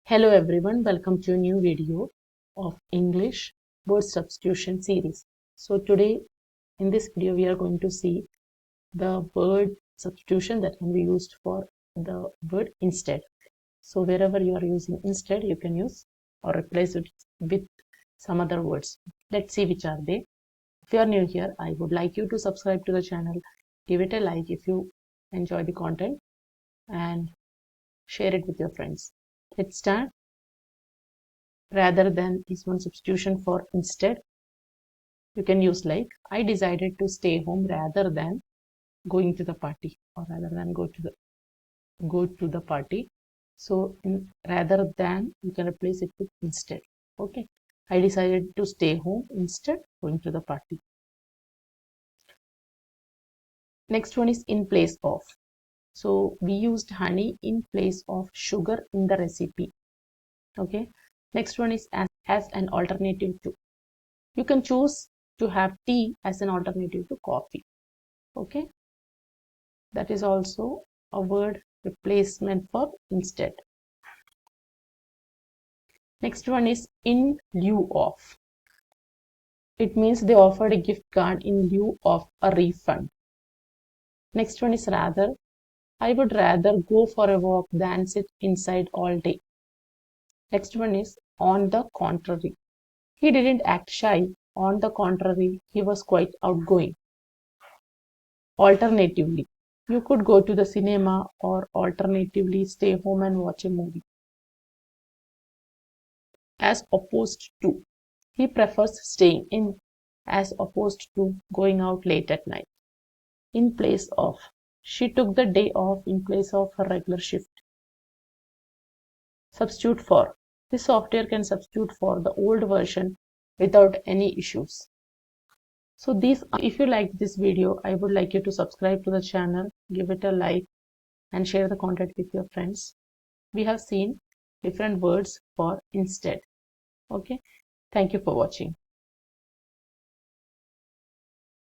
Hello everyone, welcome to a new video of English word substitution series. So today in this video we are going to see the word substitution that can be used for the word instead. So wherever you are using instead, you can use or replace it with some other words. Let's see which are they. If you are new here, I would like you to subscribe to the channel, give it a like if you enjoy the content, and share it with your friends. Let's start. Rather than is one substitution for instead. You can use like, I decided to stay home rather than going to the party, or rather than go to the party. So in rather than, you can replace it with instead. Okay, I decided to stay home instead going to the party. Next one is in place of. So we used honey in place of sugar in the recipe. Okay, next one is as an alternative to. You can choose to have tea as an alternative to coffee. Okay, that is also a word replacement for instead. Next one is in lieu of. It means they offered a gift card in lieu of a refund. Next one is rather. I would rather go for a walk than sit inside all day. Next one is on the contrary. He didn't act shy. On the contrary, he was quite outgoing. Alternatively, you could go to the cinema, or alternatively stay home and watch a movie. As opposed to, he prefers staying in as opposed to going out late at night. In place of, she took the day off in place of her regular shift. Substitute for, this software can substitute for the old version without any issues. So these, if you like this video, I would like you to subscribe to the channel, give it a like, and share the content with your friends. We have seen different words for instead. Okay, thank you for watching.